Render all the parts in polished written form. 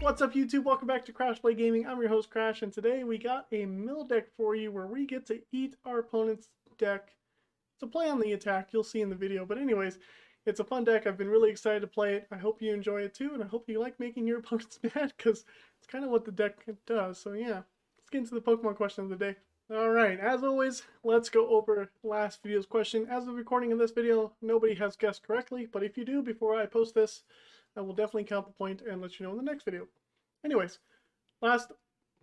What's up, YouTube? Welcome back to Crash Play Gaming. I'm your host, Crash, and today we got a mill deck for you where we get to eat our opponent's deck to play on the attack. You'll see in the video. But anyways, it's a fun deck. I've been really excited to play it. I hope you enjoy it too, and I hope you like making your opponents mad because it's kind of what the deck does. So yeah, let's get into the Pokemon question of the day. Alright, as always, let's go over last video's question. As of recording of this video, nobody has guessed correctly, but if you do before I post this, I will definitely count the point and let you know in the next video. Anyways, last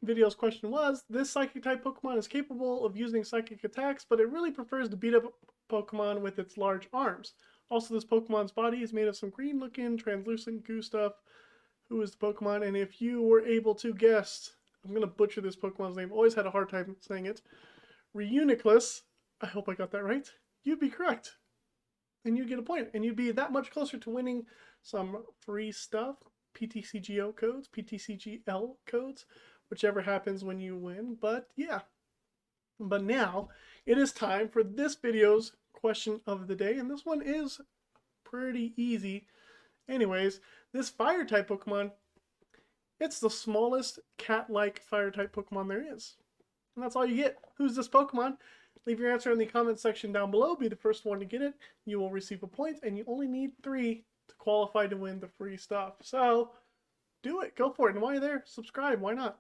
video's question was, this Psychic type Pokemon is capable of using Psychic attacks, but it really prefers to beat up Pokemon with its large arms. Also, this Pokemon's body is made of some green looking translucent goo stuff. Who is the Pokemon? And if you were able to guess, I'm going to butcher this Pokemon's name, always had a hard time saying it, Reuniclus, I hope I got that right, you'd be correct. And you'd get a point, and you'd be that much closer to winning some free stuff, PTCGO codes, PTCGL codes, whichever happens when you win. But yeah, but now it is time for this video's question of the day, and this one is pretty easy. Anyways, this fire type Pokemon, it's the smallest cat-like fire type Pokemon there is. And that's all you get. Who's this Pokemon? Leave your answer in the comment section down below. Be the first one to get it. You will receive a point, and you only need 3 to qualify to win the free stuff. So, do it. Go for it. And while you're there, subscribe. Why not?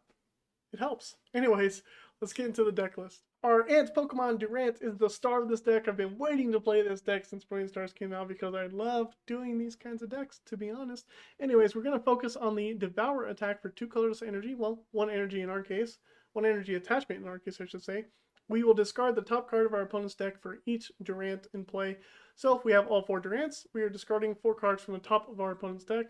It helps. Anyways, let's get into the deck list. Our Ant Pokemon Durant is the star of this deck. I've been waiting to play this deck since Brilliant Stars came out because I love doing these kinds of decks, to be honest. Anyways, we're going to focus on the Devour attack for 2 colorless energy. Well, 1 energy in our case. 1 energy attachment in our case, I should say. We will discard the top card of our opponent's deck for each Durant in play. So if we have all 4 Durants, we are discarding 4 cards from the top of our opponent's deck.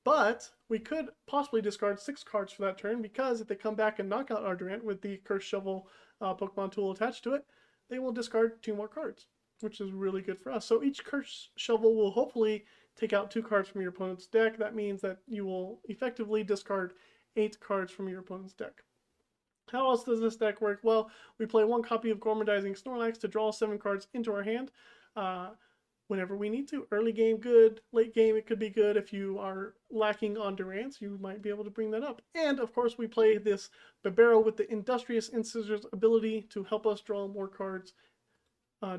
But we could possibly discard 6 cards for that turn because if they come back and knock out our Durant with the Cursed Shovel Pokemon tool attached to it, they will discard 2 more cards, which is really good for us. So each Cursed Shovel will hopefully take out 2 cards from your opponent's deck. That means that you will effectively discard 8 cards from your opponent's deck. How else does this deck work? Well, we play 1 copy of Gormandizing Snorlax to draw 7 cards into our hand whenever we need to. Early game, good. Late game, it could be good. If you are lacking on Durants, you might be able to bring that up. And, of course, we play this Bibarel with the Industrious Incisors ability to help us draw more cards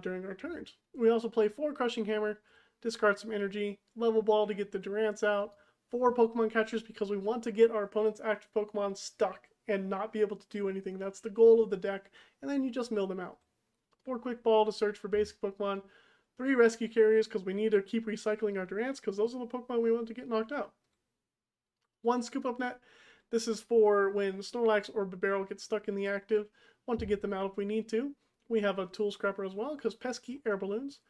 during our turns. We also play 4 Crushing Hammer, discard some energy, Level Ball to get the Durants out, 4 Pokemon Catchers because we want to get our opponent's active Pokemon stuck and not be able to do anything. That's the goal of the deck, and then you just mill them out. 4 Quick Ball to search for basic Pokemon, 3 Rescue Carriers because we need to keep recycling our Durants because those are the Pokemon we want to get knocked out. 1 Scoop Up Net. This is for when Snorlax or Bibarel get stuck in the active. Want to get them out if we need to. We have a Tool Scrapper as well because pesky air balloons.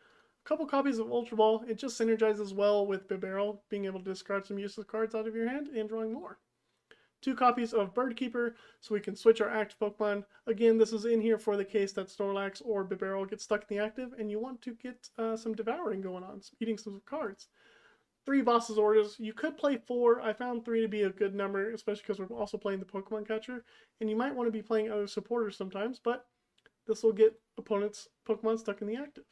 A couple copies of Ultra Ball. It just synergizes well with Bibarel, being able to discard some useless cards out of your hand and drawing more. 2 copies of Bird Keeper so we can switch our active Pokemon. Again, this is in here for the case that Snorlax or Bibarel get stuck in the active and you want to get some devouring going on, eating some cards. 3 Boss's Orders. You could play 4. I found 3 to be a good number, especially because we're also playing the Pokemon Catcher. And you might want to be playing other supporters sometimes, but this will get opponents' Pokemon stuck in the active.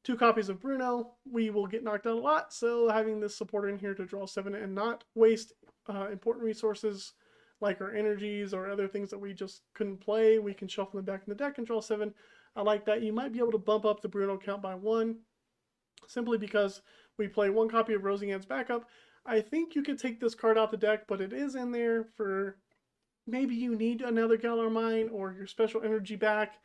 2 copies of Bruno. We will get knocked out a lot, so having this supporter in here to draw 7 and not waste important resources like our energies or other things that we just couldn't play, we can shuffle them back in the deck and draw 7. I like that. You might be able to bump up the Bruno count by 1 simply because we play 1 copy of Roseanne's backup. I think you could take this card out the deck, but it is in there for maybe you need another Galar Mine or your special energy back.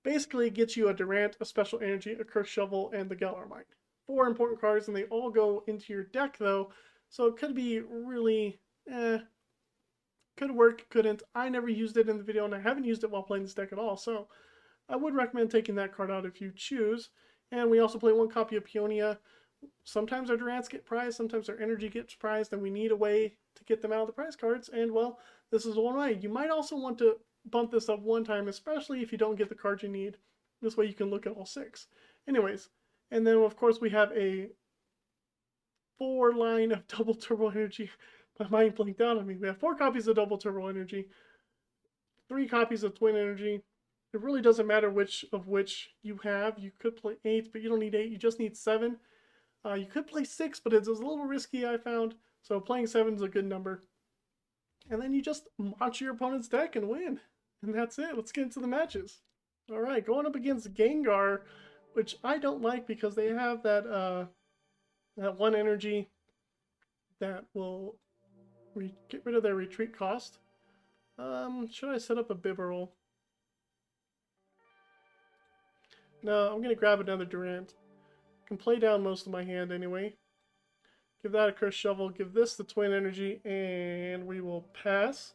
Basically, it gets you a Durant, a special energy, a Cursed Shovel, and the Galar Mine. 4 important cards, and they all go into your deck, though, so it could be really, could work, couldn't. I never used it in the video, and I haven't used it while playing this deck at all, so I would recommend taking that card out if you choose. And we also play 1 copy of Peonia. Sometimes our Durants get prized, sometimes our energy gets prized, and we need a way to get them out of the prize cards, and, well, this is one way. You might also want to bump this up 1 time, especially if you don't get the cards you need. This way you can look at all 6. Anyways, and then, of course, we have a 4 line of double turbo energy. My mind blinked out on me. We have 4 copies of double turbo energy, 3 copies of twin energy. It really doesn't matter which you have. You could play 8, but you don't need 8. You just need 7. You could play 6, but it's a little risky, I found. So playing 7 is a good number. And then you just monster your opponent's deck and win. And that's it. Let's get into the matches. Alright, going up against Gengar, which I don't like because they have that that one energy that will get rid of their retreat cost. Should I set up a Bibarel? No, I'm going to grab another Durant. I can play down most of my hand anyway. Give that a Cursed Shovel, give this the Twin Energy, and we will pass.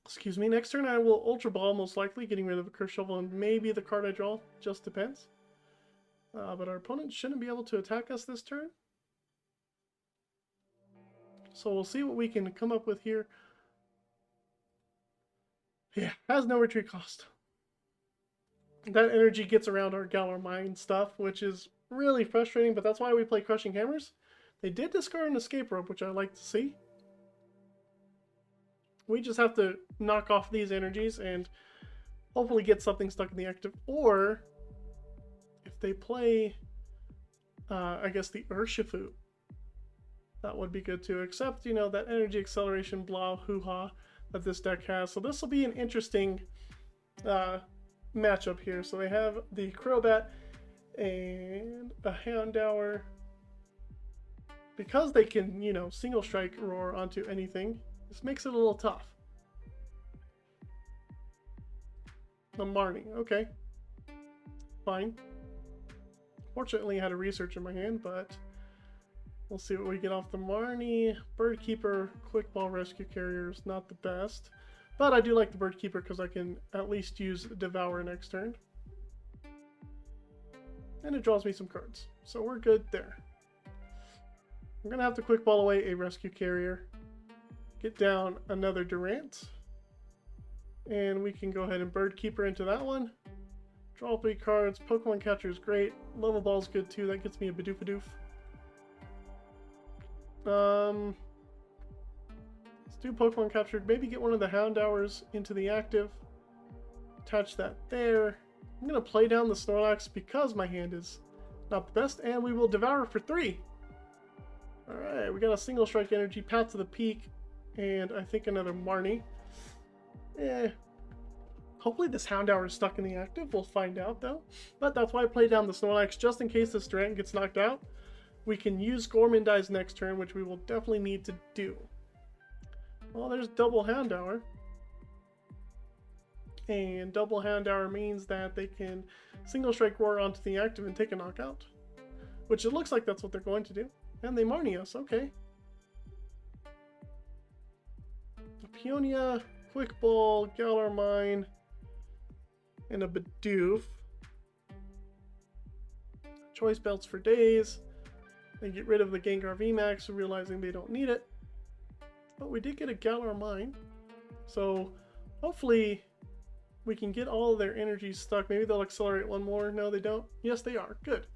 Excuse me. Next turn I will Ultra Ball, most likely, getting rid of a Cursed Shovel and maybe the card I draw. Just depends. But our opponent shouldn't be able to attack us this turn. So we'll see what we can come up with here. Yeah, has no retreat cost. That energy gets around our Galar Mine stuff, which is really frustrating, but that's why we play Crushing Hammers. They did discard an Escape Rope, which I like to see. We just have to knock off these energies and hopefully get something stuck in the active. Or, if they play, I guess, the Urshifu, that would be good too. Except, you know, that energy acceleration, blah, hoo-ha, that this deck has. So this will be an interesting matchup here. So they have the Crobat and a Houndour. Because they can, you know, single strike roar onto anything, this makes it a little tough. A Marnie, okay. Fine. Fortunately, I had a research in my hand, but we'll see what we get off the Marnie. Bird Keeper, Quick Ball Rescue Carrier is not the best. But I do like the Bird Keeper because I can at least use Devour next turn. And it draws me some cards. So we're good there. I'm going to have to Quick Ball away a Rescue Carrier. Get down another Durant. And we can go ahead and Bird Keeper into that one. Draw 3 cards. Pokemon Catcher is great. Level Ball is good too. That gets me a Bidoof. Let's do Pokemon Capture. Maybe get one of the Houndours into the active. Attach that there. I'm going to play down the Snorlax because my hand is not the best. And we will Devour for 3. Alright, we got a Single Strike Energy, Path to the Peak, and I think another Marnie. Hopefully this Houndour is stuck in the active. We'll find out though. But that's why I play down the Snorlax, just in case this Durant gets knocked out. We can use Gourmandize next turn, which we will definitely need to do. Well, there's double Houndour. And double Houndour means that they can Single Strike Roar onto the active and take a knockout. Which it looks like that's what they're going to do. And they Marnie us, okay. Peonia, Quick Ball, Galar Mine, and a Bidoof. Choice Belts for days. They get rid of the Gengar VMAX, realizing they don't need it. But we did get a Galar Mine. So hopefully we can get all of their energy stuck. Maybe they'll accelerate one more. No, they don't. Yes, they are. Good.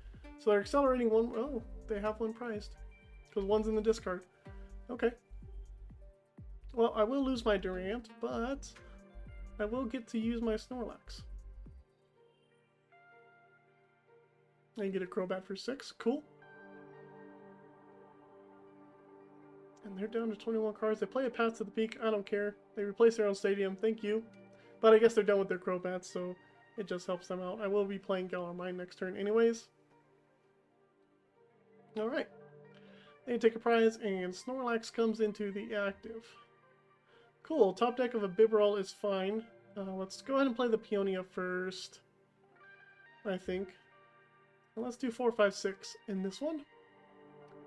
So they're accelerating one. Oh, they have one prized. Because one's in the discard. Okay. Well, I will lose my Durant, but I will get to use my Snorlax. And get a Crobat for 6. Cool. And they're down to 21 cards. They play a Path to the Peak. I don't care. They replace their own stadium. Thank you. But I guess they're done with their Crobats, so it just helps them out. I will be playing Galar Mine next turn anyways. Alright. They take a prize, and Snorlax comes into the active. Cool. Top deck of a Bibarel is fine. Let's go ahead and play the Peonia first, I think. And let's do 4, 5, 6 in this one.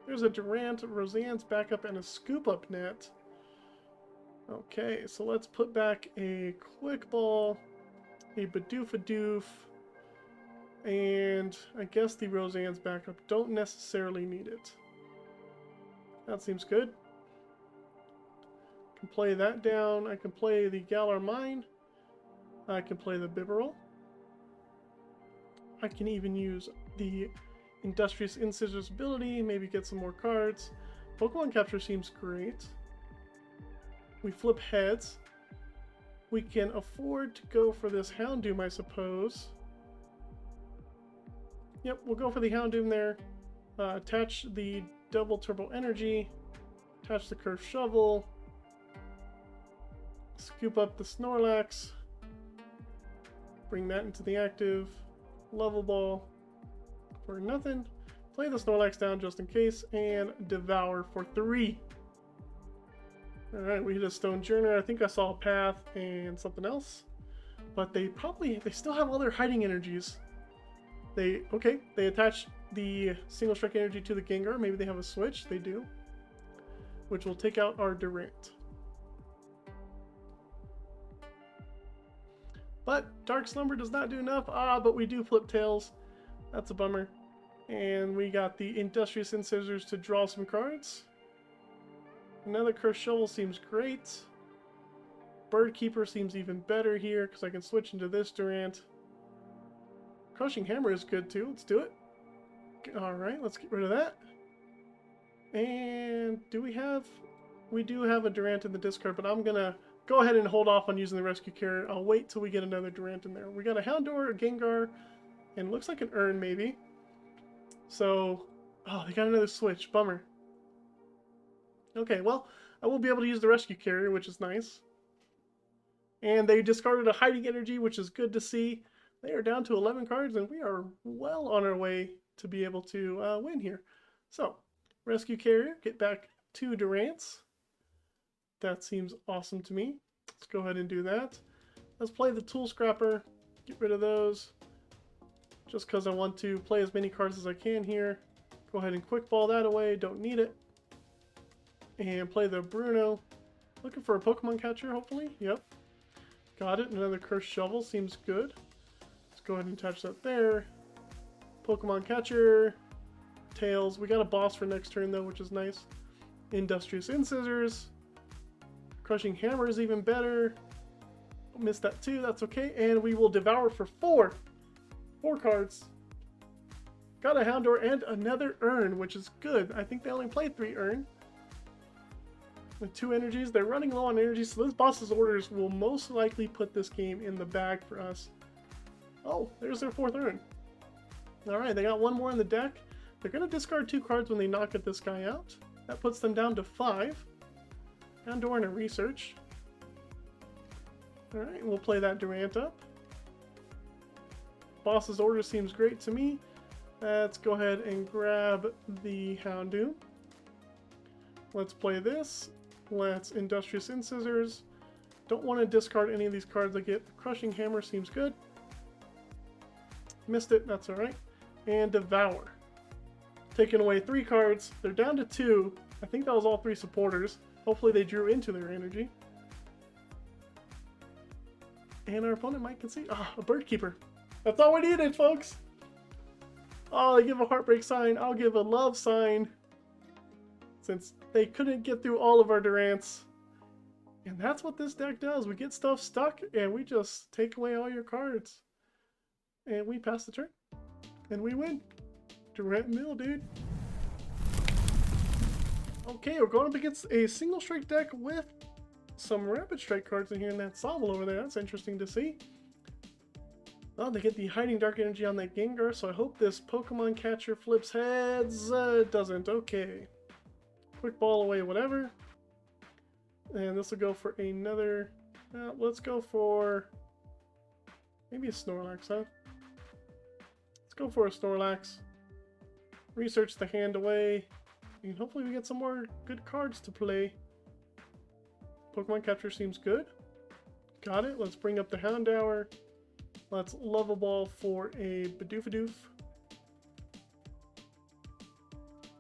There's a Durant, Roseanne's backup, and a Scoop Up Net. Okay, so let's put back a Quick Ball, a Bidoof, and I guess the Roseanne's backup. Don't necessarily need it. That seems good. I can play that down. I can play the Galar Mine. I can play the Bibarel. I can even use the Industrious Incissor's ability, maybe get some more cards. Pokemon Capture seems great. We flip heads. We can afford to go for this Houndoom, I suppose. Yep, we'll go for the Houndoom there. Attach the double Turbo Energy. Attach the Cursed Shovel. Scoop up the Snorlax. Bring that into the active. Level Ball for nothing. Play the Snorlax down just in case. And Devour for 3. Alright, we hit a Stonejourner. I think I saw a Path and something else. But they still have all their hiding energies. They attach the single strike energy to the Gengar. Maybe they have a switch. They do. Which will take out our Durant. But Dark Slumber does not do enough. But we do flip tails. That's a bummer. And we got the Industrious Incisors to draw some cards. Another Cursed Shovel seems great. Bird Keeper seems even better here because I can switch into this Durant. Crushing Hammer is good too. Let's do it. Alright, let's get rid of that. And we do have a Durant in the discard, but I'm going to go ahead and hold off on using the Rescue Carrier. I'll wait till we get another Durant in there. We got a Houndour, a Gengar, and looks like an Urn maybe. So, they got another switch. Bummer. Okay, well, I will be able to use the Rescue Carrier, which is nice. And they discarded a Hiding Energy, which is good to see. They are down to 11 cards, and we are well on our way to be able to win here. So, Rescue Carrier, get back 2 Durants. That seems awesome to me. Let's go ahead and do that. Let's play the Tool Scrapper. Get rid of those. Just because I want to play as many cards as I can here. Go ahead and quick ball that away. Don't need it. And play the Bruno. Looking for a Pokemon Catcher, hopefully. Yep. Got it. Another Cursed Shovel. Seems good. Let's go ahead and attach that there. Pokemon Catcher. Tails. We got a boss for next turn, though, which is nice. Industrious Incisors. Crushing Hammer is even better. Missed that too. That's okay. And we will Devour for 4. 4 cards. Got a Houndour and another Urn, which is good. I think they only played 3 Urn. With 2 energies. They're running low on energy, so this boss's orders will most likely put this game in the bag for us. Oh, there's their 4th Urn. Alright, they got 1 more in the deck. They're going to discard 2 cards when they knock at this guy out. That puts them down to 5. Houndour and a Research. Alright, we'll play that Durant up. Boss's order seems great to me. Let's go ahead and grab the Houndour. Let's play this. Let's Industrious Incisors. Don't want to discard any of these cards I get. Crushing Hammer seems good. Missed it, that's alright. And Devour. Taking away 3 cards. They're down to 2. I think that was all 3 supporters. Hopefully they drew into their energy. And our opponent might concede. A Bird Keeper. That's all we needed, folks. Oh, they give a heartbreak sign. I'll give a love sign. Since they couldn't get through all of our Durants. And that's what this deck does. We get stuff stuck and we just take away all your cards. And we pass the turn. And we win. Durant Mill, dude. Okay, we're going up against a single strike deck with some rapid strike cards in here and that Sobble over there. That's interesting to see. Oh, they get the Hiding Dark Energy on that Gengar, so I hope this Pokemon Catcher flips heads. It doesn't. Okay. Quick ball away, whatever. And this will go for another... let's go for... maybe a Snorlax, huh? Let's go for a Snorlax. Research the hand away. And hopefully we get some more good cards to play. Pokemon Catcher seems good. Got it. Let's bring up the Houndour. Let's Level Ball for a Bidoof.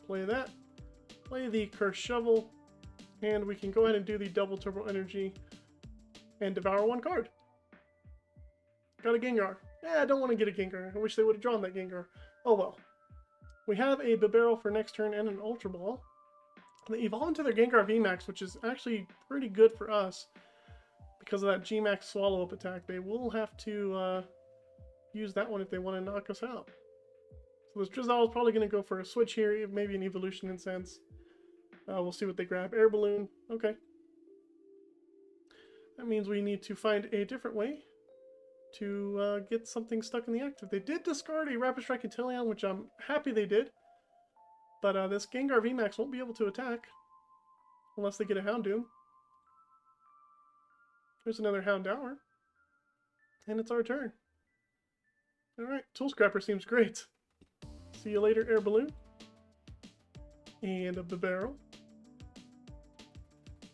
Play that. Play the Cursed Shovel. And we can go ahead and do the double Turbo Energy. And Devour 1 card. Got a Gengar. Yeah, I don't want to get a Gengar. I wish they would have drawn that Gengar. Oh well. We have a Bibarel for next turn and an Ultra Ball. They evolve into their Gengar VMAX, which is actually pretty good for us. Because of that Gmax Swallow Up attack. They will have to use that one if they want to knock us out. So this Drizzle is probably going to go for a switch here, maybe an Evolution Incense. We'll see what they grab. Air Balloon. Okay. That means we need to find a different way to get something stuck in the active. They did discard a Rapid Strike Inteleon, which I'm happy they did. But this Gengar VMAX won't be able to attack. Unless they get a Houndoom. There's another Houndour. And it's our turn. Alright, Tool Scrapper seems great. See you later, Air Balloon. And a Bibarel.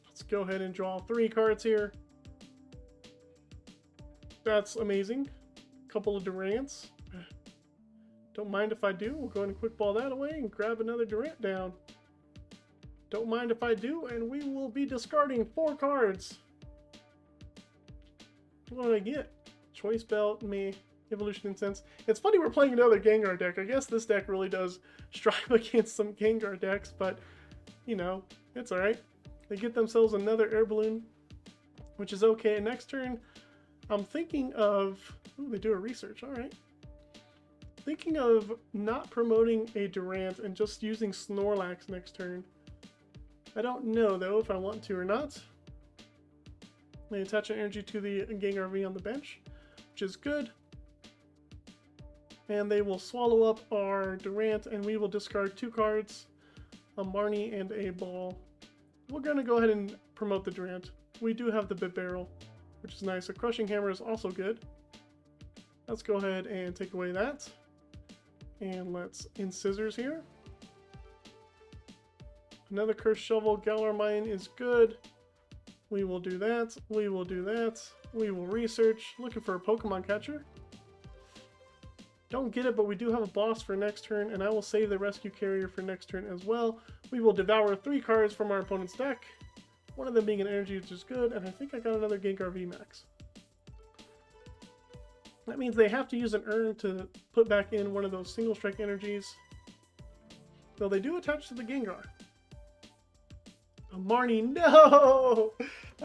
Let's go ahead and draw 3 cards here. That's amazing. Couple of Durants. Don't mind if I do. We'll go ahead and quick ball that away and grab another Durant down. Don't mind if I do, and we will be discarding 4 cards. What did I get? Choice Belt, me, Evolution Incense. It's funny we're playing another Gengar deck. I guess this deck really does strive against some Gengar decks, but, you know, it's alright. They get themselves another Air Balloon, which is okay. Next turn, I'm thinking of... Ooh, they do a research, alright. Thinking of not promoting a Durant and just using Snorlax next turn. I don't know, though, if I want to or not. They attach an energy to the Gengar V on the bench, which is good. And they will swallow up our Durant, and we will discard 2 cards, a Marnie and a Ball. We're going to go ahead and promote the Durant. We do have the Bibarel, which is nice. A Crushing Hammer is also good. Let's go ahead and take away that. And let's Scissors here. Another Cursed Shovel, Galar Mine is good. We will do that. We will do that. We will research. Looking for a Pokemon Catcher. Don't get it, but we do have a boss for next turn, and I will save the Rescue Carrier for next turn as well. We will devour 3 cards from our opponent's deck. One of them being an energy, which is good, and I think I got another Gengar VMAX. That means they have to use an urn to put back in one of those single strike energies. Though they do attach to the Gengar. A Marnie, no!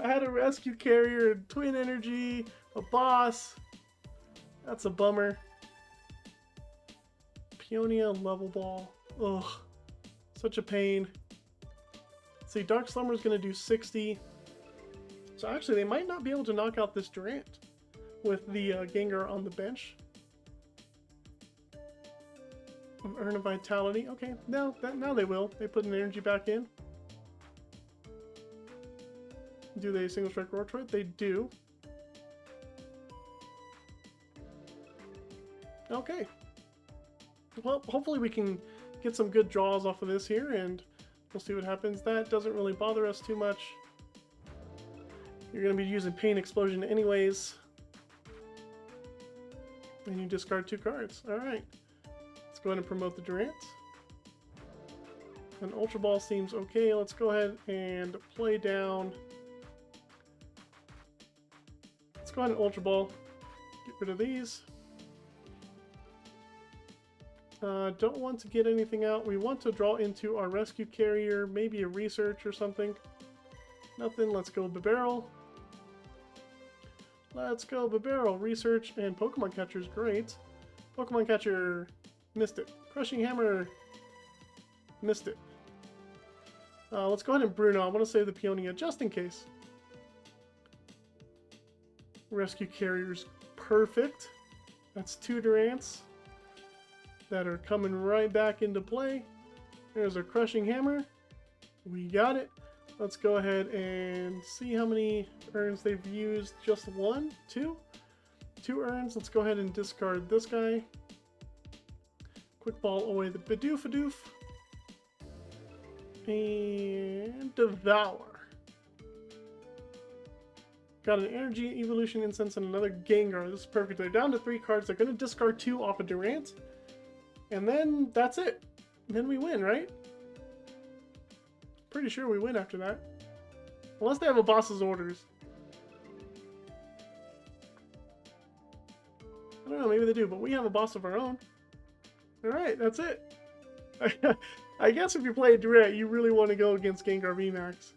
I had a Rescue Carrier, a Twin Energy, a boss. That's a bummer. Peonia Level Ball. Ugh. Such a pain. See, Dark Slumber is going to do 60. So actually, they might not be able to knock out this Durant with the Gengar on the bench. Urn of Vitality. Okay, now they will. They put an energy back in. Do they single strike Rotorite? They do. Okay. Well, hopefully we can get some good draws off of this here, and we'll see what happens. That doesn't really bother us too much. You're going to be using Pain Explosion anyways. And you discard 2 cards. Alright. Let's go ahead and promote the Durant. An Ultra Ball seems okay. Let's go ahead and play down. Let's go ahead and Ultra Ball. Get rid of these. Don't want to get anything out. We want to draw into our Rescue Carrier, maybe a Research or something. Nothing. Let's go Bibarel. Let's go Bibarel. Research and Pokemon Catcher is great. Pokemon Catcher missed it. Crushing Hammer missed it. Let's go ahead and Bruno. I want to save the Peonia just in case. Rescue Carrier's perfect. That's 2 Durants that are coming right back into play. There's our Crushing Hammer. We got it. Let's go ahead and see how many urns they've used. Just 1? 2? 2 urns. Let's go ahead and discard this guy. Quick ball away the Bidoof. And Devour. Got an Energy, Evolution Incense, and another Gengar. This is perfect. They're down to 3 cards. They're going to discard 2 off of Durant. And then that's it. Then we win, right? Pretty sure we win after that. Unless they have a boss's orders. I don't know, maybe they do, but we have a boss of our own. Alright, that's it. I guess if you play Durant, you really want to go against Gengar VMAX.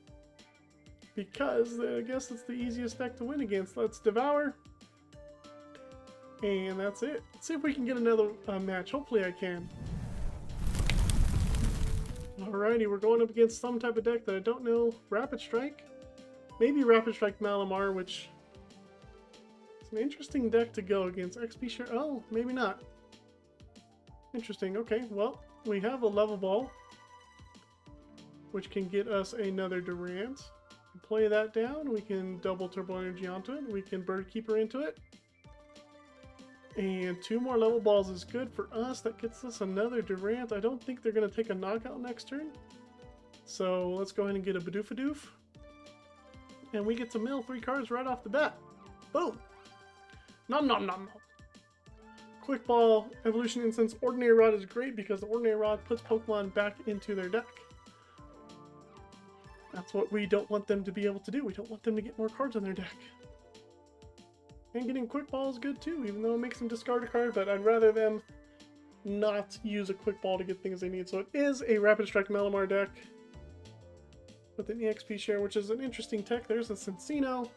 Because I guess it's the easiest deck to win against. Let's Devour. And that's it. Let's see if we can get another match. Hopefully I can. Alrighty, we're going up against some type of deck that I don't know. Rapid Strike? Maybe Rapid Strike Malamar, which is an interesting deck to go against. XP Share? Oh, maybe not. Interesting. Okay, well, we have a Level Ball. which can get us another Durant. Play that down. We can double Turbo Energy onto it. We can Bird Keeper into it. And 2 more level balls is good for us. That gets us another Durant. I don't think they're going to take a knockout next turn. So let's go ahead and get a Bidoof. And we get to mill 3 cards right off the bat. Boom! Nom nom nom nom. Quick Ball, Evolution Instance, Ordinary Rod is great because the Ordinary Rod puts Pokemon back into their deck. That's what we don't want them to be able to do. We don't want them to get more cards on their deck. And getting Quick Ball is good too, even though it makes them discard a card, but I'd rather them not use a Quick Ball to get things they need. So it is a Rapid Strike Malamar deck with an EXP share, which is an interesting tech. There's a Cincino.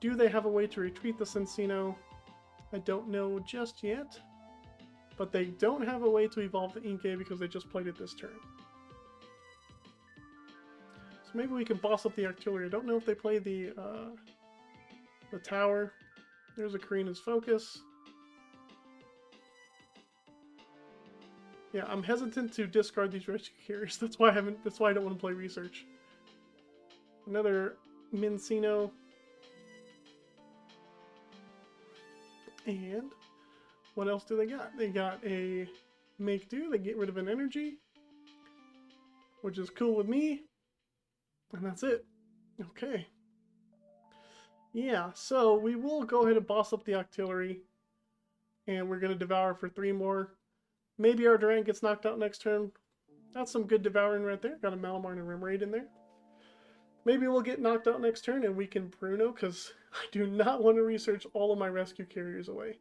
Do they have a way to retreat the Cincino? I don't know just yet. But they don't have a way to evolve the Inkay because they just played it this turn. So maybe we can boss up the Octillery. I don't know if they play the tower. There's a Karina's Focus. Yeah, I'm hesitant to discard these Rescue Carriers. That's why I don't want to play Research. Another Mincino. And what else do they got? They got a Make Do. They get rid of an energy, which is cool with me. And that's it. Okay. Yeah, so we will go ahead and boss up the Octillery. And we're going to Devour for 3 more. Maybe our Durant gets knocked out next turn. That's some good devouring right there. Got a Malamar and a Remoraid in there. Maybe we'll get knocked out next turn and we can Bruno, because I do not want to research all of my Rescue Carriers away.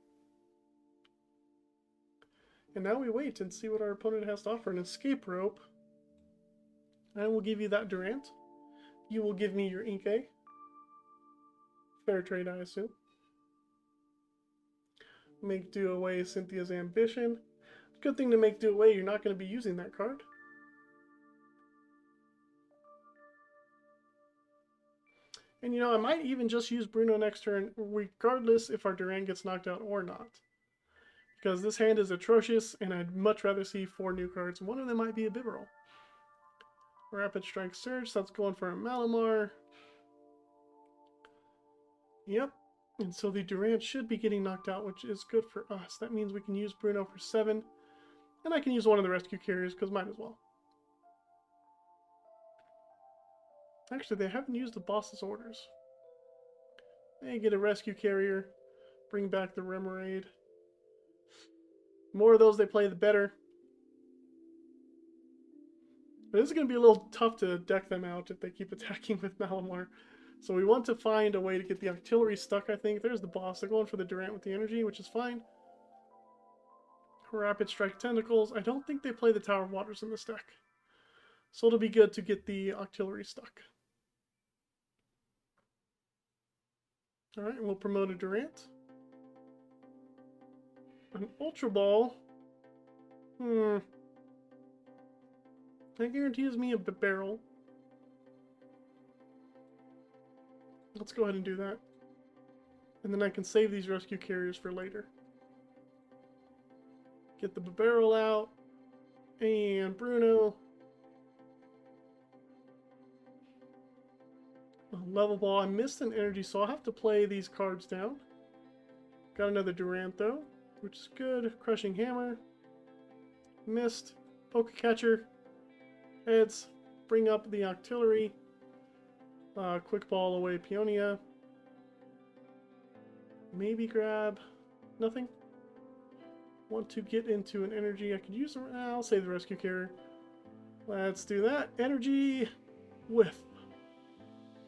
And now we wait and see what our opponent has to offer. An Escape Rope. I will give you that Durant. You will give me your Inkay. Fair trade, I assume. Make Do away Cynthia's Ambition. Good thing to make Do away, you're not going to be using that card. And you know, I might even just use Bruno next turn, regardless if our Durant gets knocked out or not. Because this hand is atrocious, and I'd much rather see 4 new cards. One of them might be a Bibarel. Rapid Strike Surge, that's going for a Malamar. Yep. And so the Durant should be getting knocked out, which is good for us. That means we can use Bruno for 7. And I can use one of the Rescue Carriers, because might as well. Actually, they haven't used the boss's orders. They get a Rescue Carrier. Bring back the Remoraid. More of those they play, the better. But this is going to be a little tough to deck them out if they keep attacking with Malamar. So we want to find a way to get the Octillery stuck, I think. There's the boss. They're going for the Durant with the energy, which is fine. Rapid Strike Tentacles. I don't think they play the Tower of Waters in this deck. So it'll be good to get the Octillery stuck. Alright, we'll promote a Durant. An Ultra Ball. That guarantees me a Bibarel. Let's go ahead and do that. And then I can save these Rescue Carriers for later. Get the Bibarel out. And Bruno. Level Ball. I missed an energy, so I'll have to play these cards down. Got another Durant, though, which is good. Crushing Hammer. Missed. Poké Catcher. Heads. Bring up the Octillery. Quick Ball away Peonia. Maybe grab nothing. Want to get into an energy. I could use, I'll save the Rescue Carrier. Let's do that. Energy Whiff.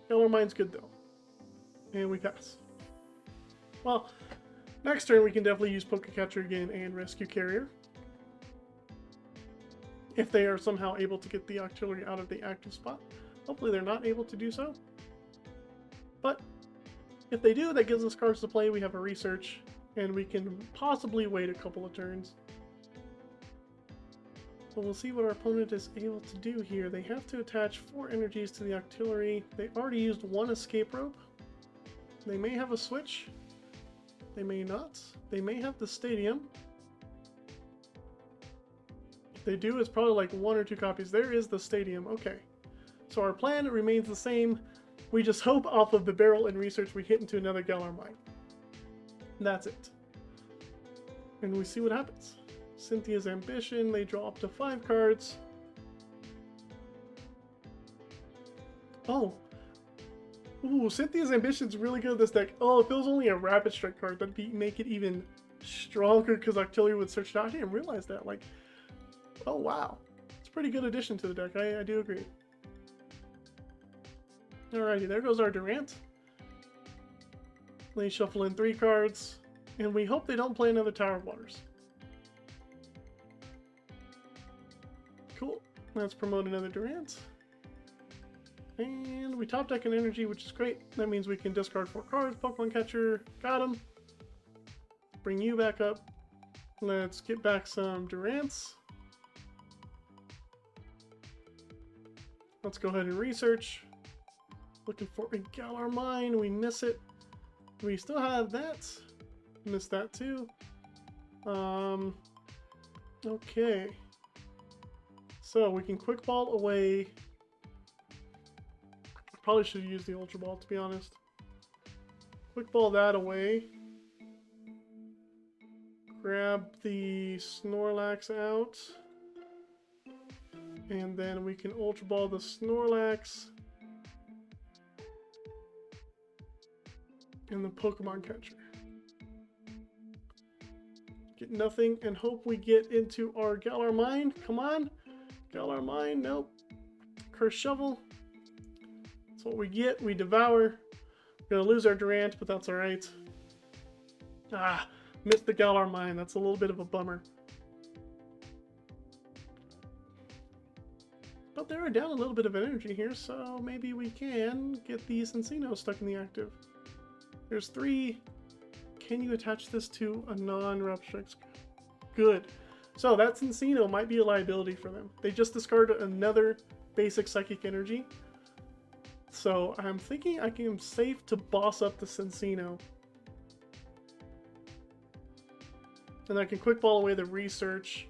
Galar Mine's good though. And we pass. Well, next turn we can definitely use Poké Catcher again and Rescue Carrier. If they are somehow able to get the Octillery out of the active spot. Hopefully they're not able to do so. But if they do, that gives us cards to play. We have a Research, and we can possibly wait a couple of turns. So we'll see what our opponent is able to do here. They have to attach 4 energies to the Octillery. They already used 1 Escape Rope. They may have a switch. They may not. They may have the Stadium. If they do, it's probably like 1 or 2 copies. There is the Stadium. Okay. So our plan remains the same. We just hope off of the barrel and research we hit into another Galar Mine. And that's it. And we see what happens. Cynthia's Ambition, they draw up to 5 cards. Oh. Ooh, Cynthia's Ambition's really good in this deck. Oh, if it was only a Rapid Strike card, that'd make it even stronger because Artillery would search it out. I didn't realize that. Like, oh wow. It's a pretty good addition to the deck. I do agree. Alrighty, there goes our Durant. They shuffle in 3 cards, and we hope they don't play another Tower of Waters. Cool. Let's promote another Durant. And we top deck an energy, which is great. That means we can discard 4 cards. Pokemon Catcher, got him. Bring you back up. Let's get back some Durants. Let's go ahead and research. Looking for a Galar Mine. We miss it. We still have that. Missed that too. Okay. So we can quick ball away. Probably should use the Ultra Ball, to be honest. Quick ball that away. Grab the Snorlax out. And then we can Ultra Ball the Snorlax. And the Pokemon Catcher. Get nothing and hope we get into our Galar Mine. Come on. Galar Mine, nope. Cursed Shovel. That's what we get. We devour. We're gonna lose our Durant, but that's alright. Ah, missed the Galar Mine. That's a little bit of a bummer. But they're down a little bit of energy here, so maybe we can get the Cincino stuck in the active. There's 3. Can you attach this to a non-Rapid Strike? Good. So that Cincino might be a liability for them. They just discarded another basic Psychic Energy. So I'm thinking I can safe to boss up the Cincino. And I can quick ball away the research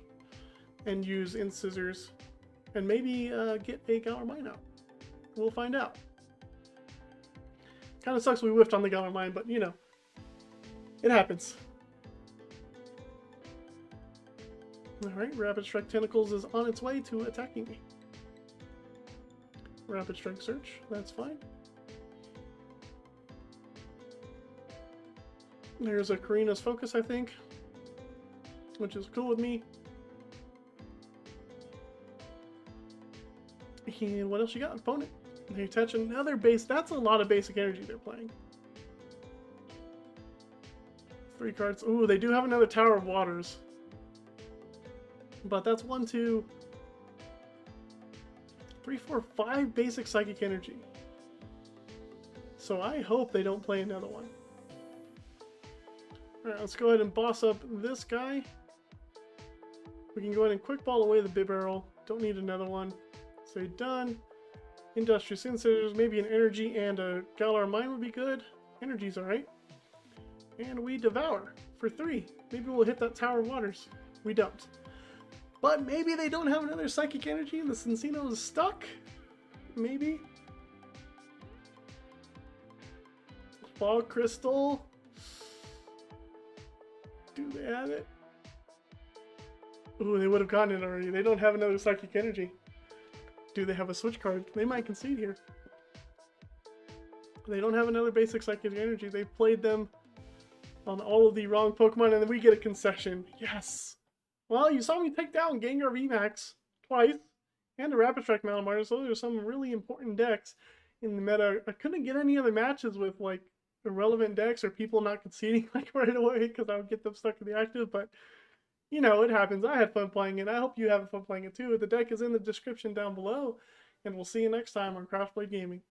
and use Incisors. And maybe get a Galar Mine out. We'll find out. Kind of sucks we whiffed on the Galar Mine, but you know, it happens. Alright, Rapid Strike Tentacles is on its way to attacking me. Rapid Strike Search, that's fine. There's a Karina's Focus, I think, which is cool with me. And what else you got? Opponent. They attach another base. That's a lot of basic energy they're playing. 3 cards. Ooh, they do have another Tower of Waters. But that's 1, 2, 3, 4, 5 basic Psychic Energy. So I hope they don't play another one. Alright, let's go ahead and boss up this guy. We can go ahead and quick ball away the Bibarel. Don't need another one. Say done. Industrious Incisors, maybe an energy and a Galar Mine would be good. Energy's alright. And we devour for 3. Maybe we'll hit that Tower of Waters. We don't. But maybe they don't have another Psychic Energy and the Cincino is stuck? Maybe? Fog Crystal. Do they have it? Ooh, they would have gotten it already. They don't have another Psychic Energy. Do they have a switch card? They might concede here. They don't have another basic Psychic Energy. They played them on all of the wrong Pokemon, and then we get a concession. Yes! Well, you saw me take down Gengar VMAX twice, and a Rapid Strike Malamar, so there's some really important decks in the meta. I couldn't get any other matches with, like, irrelevant decks or people not conceding, like, right away, because I would get them stuck in the active, but you know, it happens. I had fun playing it. I hope you have fun playing it too. The deck is in the description down below, and we'll see you next time on Crossblade Gaming.